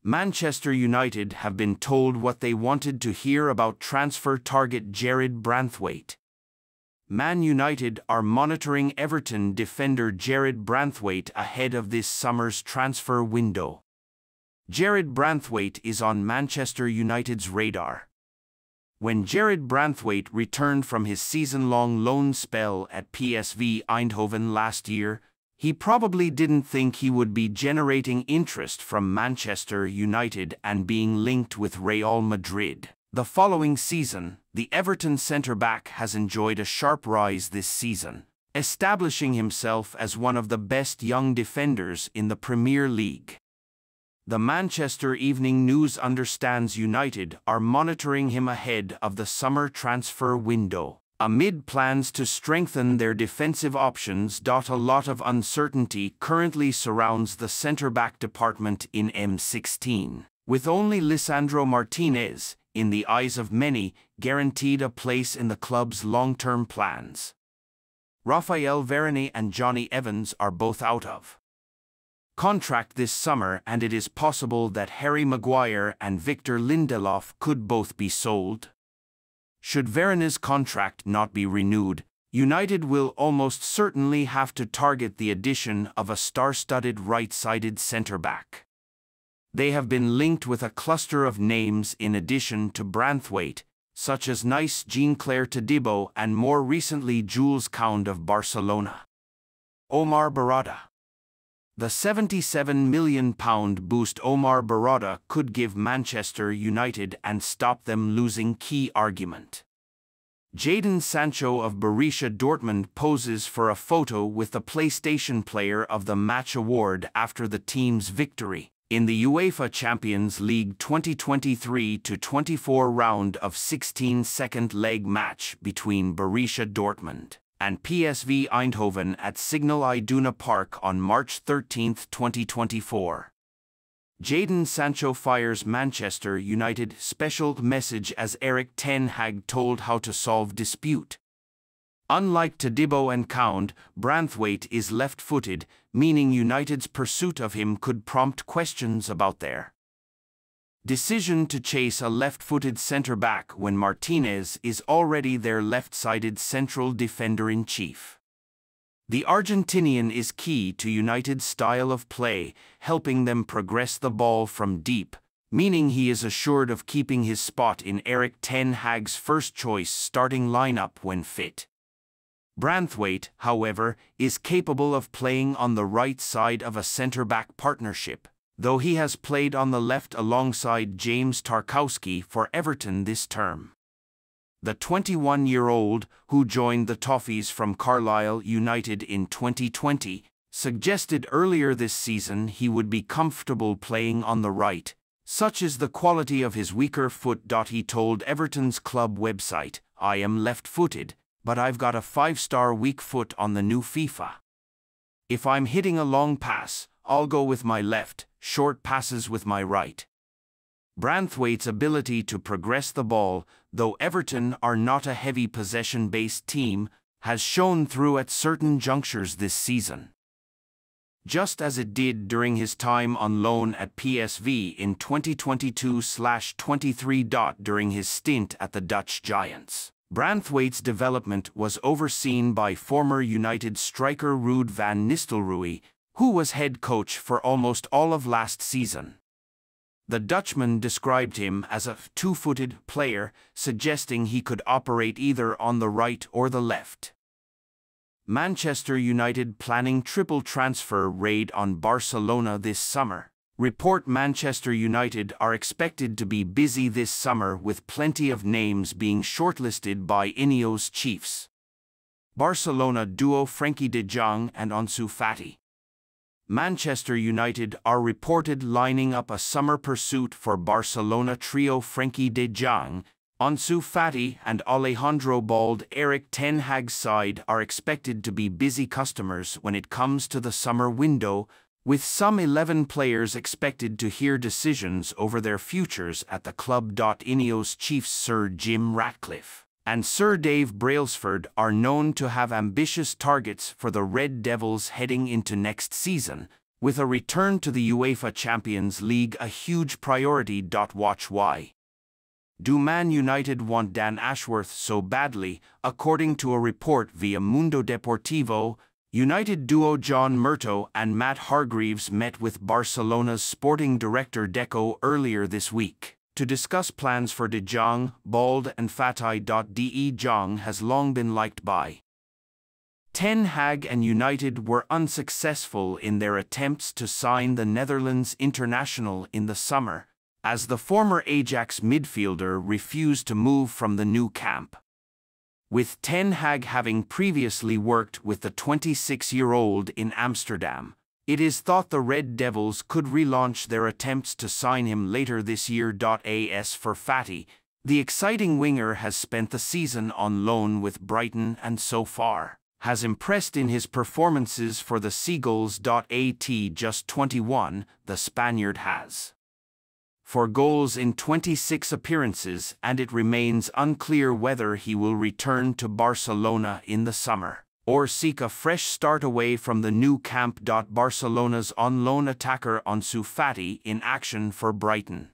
Manchester United have been told what they wanted to hear about transfer target Jared Branthwaite. Man United are monitoring Everton defender Jared Branthwaite ahead of this summer's transfer window. Jared Branthwaite is on Manchester United's radar. When Jared Branthwaite returned from his season-long loan spell at PSV Eindhoven last year, he probably didn't think he would be generating interest from Manchester United and being linked with Real Madrid. The following season, the Everton centre-back has enjoyed a sharp rise this season, establishing himself as one of the best young defenders in the Premier League. The Manchester Evening News understands United are monitoring him ahead of the summer transfer window. Amid plans to strengthen their defensive options, a lot of uncertainty currently surrounds the centre-back department in M16, with only Lisandro Martinez, in the eyes of many, guaranteed a place in the club's long-term plans. Raphael Varane and Johnny Evans are both out of contract this summer, and it is possible that Harry Maguire and Victor Lindelof could both be sold. Should Varane's contract not be renewed, United will almost certainly have to target the addition of a star-studded right-sided centre-back. They have been linked with a cluster of names in addition to Branthwaite, such as Nice Jean-Claire Todibo and more recently Jules Kounde of Barcelona. Omar Berrada. The £77 million boost Omar Berrada could give Manchester United and stop them losing key argument. Jadon Sancho of Borussia Dortmund poses for a photo with the PlayStation Player of the Match award after the team's victory in the UEFA Champions League 2023-24 round of 16 second leg match between Borussia Dortmund and PSV Eindhoven at Signal Iduna Park on March 13, 2024. Jadon Sancho fires Manchester United special message as Erik ten Hag told how to solve dispute. Unlike Todibo and Kounde, Branthwaite is left-footed, meaning United's pursuit of him could prompt questions about their decision to chase a left-footed centre-back when Martinez is already their left-sided central defender-in-chief. The Argentinian is key to United's style of play, helping them progress the ball from deep, meaning he is assured of keeping his spot in Erik ten Hag's first-choice starting lineup when fit. Branthwaite, however, is capable of playing on the right side of a centre-back partnership, though he has played on the left alongside James Tarkowski for Everton this term. The 21-year-old, who joined the Toffees from Carlisle United in 2020, suggested earlier this season he would be comfortable playing on the right. Such is the quality of his weaker foot. He told Everton's club website, "I am left-footed, but I've got a 5-star weak foot on the new FIFA. If I'm hitting a long pass, I'll go with my left, short passes with my right." Branthwaite's ability to progress the ball, though Everton are not a heavy possession-based team, has shown through at certain junctures this season. Just as it did during his time on loan at PSV in 2022-23. During his stint at the Dutch Giants, Branthwaite's development was overseen by former United striker Ruud van Nistelrooy, who was head coach for almost all of last season. The Dutchman described him as a two-footed player, suggesting he could operate either on the right or the left. Manchester United planning triple transfer raid on Barcelona this summer. Report Manchester United are expected to be busy this summer with plenty of names being shortlisted by INEOS chiefs. Barcelona duo Frenkie de Jong and Ansu Fati. Manchester United are reported lining up a summer pursuit for Barcelona trio Frenkie de Jong, Ansu Fati and Alejandro Balde. Erik ten Hag's side are expected to be busy customers when it comes to the summer window, with some 11 players expected to hear decisions over their futures at the club. INEOS chiefs Sir Jim Ratcliffe and Sir Dave Brailsford are known to have ambitious targets for the Red Devils heading into next season, With a return to the UEFA Champions League a huge priority. Watch why. Do Man United want Dan Ashworth so badly? According to a report via Mundo Deportivo, United duo John Murtough and Matt Hargreaves met with Barcelona's sporting director Deco earlier this week to discuss plans for De Jong, Bald and Fatih. De Jong has long been liked by Ten Hag, and United were unsuccessful in their attempts to sign the Netherlands international in the summer, as the former Ajax midfielder refused to move from the new camp. With Ten Hag having previously worked with the 26-year-old in Amsterdam, it is thought the Red Devils could relaunch their attempts to sign him later this year. As for Fatih, the exciting winger has spent the season on loan with Brighton and so far has impressed in his performances for the Seagulls. At just 21, the Spaniard has 4 goals in 26 appearances, and it remains unclear whether he will return to Barcelona in the summer or seek a fresh start away from the new camp. Barcelona's on-loan attacker Ansu Fati in action for Brighton.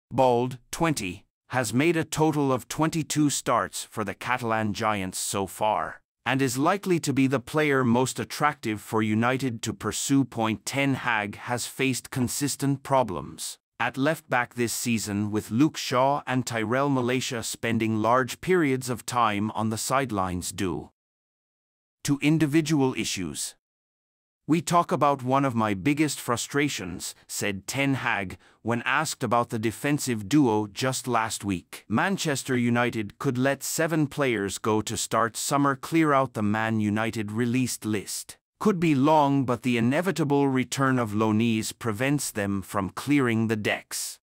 Bald, 20, has made a total of 22 starts for the Catalan Giants so far, and is likely to be the player most attractive for United to pursue. Ten Hag has faced consistent problems at left-back this season, with Luke Shaw and Tyrell Malacia spending large periods of time on the sidelines due to individual issues. "We talk about one of my biggest frustrations," said Ten Hag, when asked about the defensive duo just last week. Manchester United could let 7 players go to start summer. Clear out the Man United released list could be long, but the inevitable return of loanees prevents them from clearing the decks.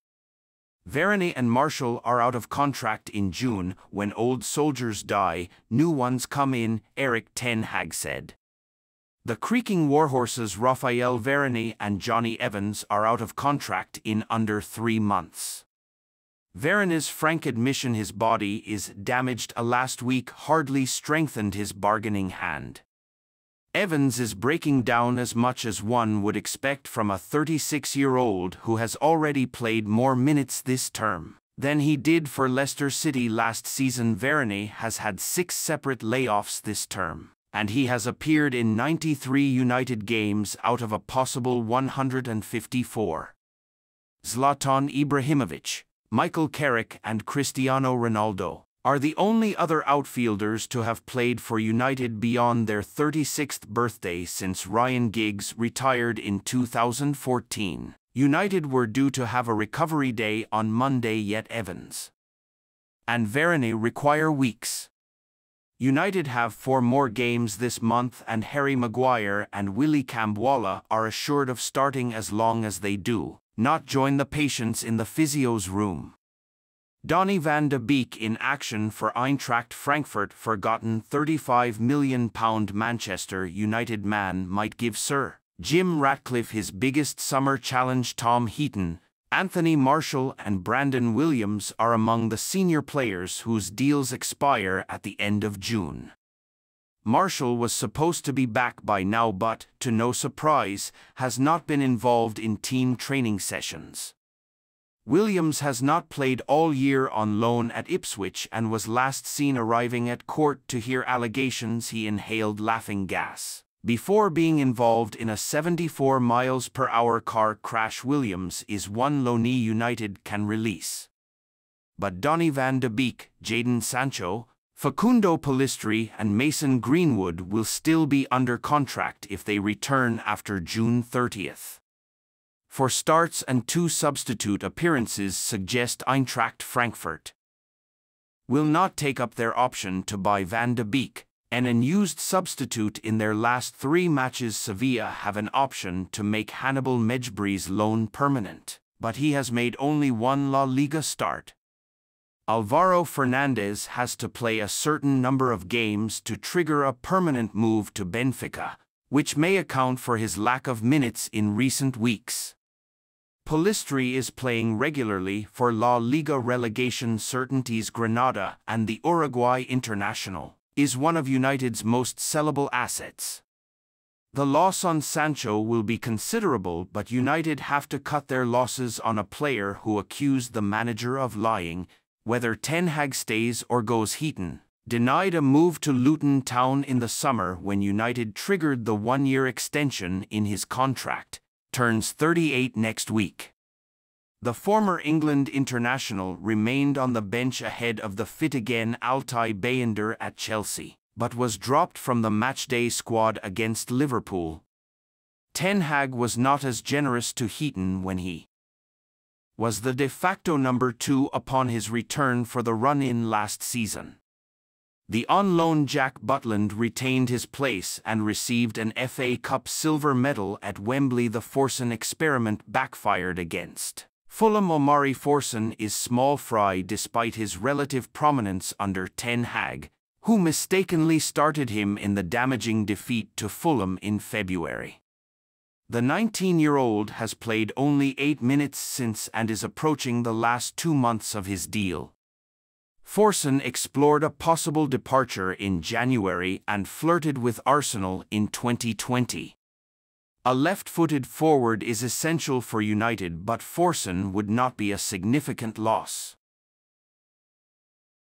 Varane and Martial are out of contract in June. When old soldiers die, new ones come in, Erik Ten Hag said. The creaking warhorses Raphael Varane and Johnny Evans are out of contract in under 3 months. Varane's frank admission his body is damaged last week hardly strengthened his bargaining hand. Evans is breaking down as much as one would expect from a 36-year-old who has already played more minutes this term than he did for Leicester City last season. Varane has had 6 separate layoffs this term, and he has appeared in 93 United games out of a possible 154. Zlatan Ibrahimovic, Michael Carrick and Cristiano Ronaldo are the only other outfielders to have played for United beyond their 36th birthday since Ryan Giggs retired in 2014. United were due to have a recovery day on Monday, yet Evans and Varane require weeks. United have 4 more games this month, and Harry Maguire and Willy Kambwala are assured of starting as long as they do not join the patients in the physio's room. Donny van de Beek in action for Eintracht Frankfurt. Forgotten £35 million Manchester United man might give Sir Jim Ratcliffe his biggest summer challenge. Tom Heaton, Anthony Martial and Brandon Williams are among the senior players whose deals expire at the end of June. Martial was supposed to be back by now, but, to no surprise, has not been involved in team training sessions. Williams has not played all year on loan at Ipswich and was last seen arriving at court to hear allegations he inhaled laughing gas before being involved in a 74 mph car crash. Williams is one loanee United can release, but Donny van de Beek, Jadon Sancho, Facundo Pellistri and Mason Greenwood will still be under contract if they return after June 30th. For starts and 2 substitute appearances suggest Eintracht Frankfurt will not take up their option to buy Van de Beek, an unused substitute in their last 3 matches. Sevilla have an option to make Hannibal Mejbri's loan permanent, but he has made only 1 La Liga start. Alvaro Fernandez has to play a certain number of games to trigger a permanent move to Benfica, which may account for his lack of minutes in recent weeks. Pellistri is playing regularly for La Liga relegation certainties. Granada, and the Uruguay international is one of United's most sellable assets. The loss on Sancho will be considerable, but United have to cut their losses on a player who accused the manager of lying, whether Ten Hag stays or goes. Heaton denied a move to Luton Town in the summer when United triggered the one-year extension in his contract. Turns 38 next week. The former England international remained on the bench ahead of the fit-again Altay Bayender at Chelsea, but was dropped from the matchday squad against Liverpool. Ten Hag was not as generous to Heaton when he was the de facto number 2 upon his return for the run-in last season. The on-loan Jack Butland retained his place and received an FA Cup silver medal at Wembley. The Forson experiment backfired against Fulham. Omari Forson is small fry despite his relative prominence under Ten Hag, who mistakenly started him in the damaging defeat to Fulham in February. The 19-year-old has played only 8 minutes since and is approaching the last 2 months of his deal. Forson explored a possible departure in January and flirted with Arsenal in 2020. A left-footed forward is essential for United, but Forson would not be a significant loss.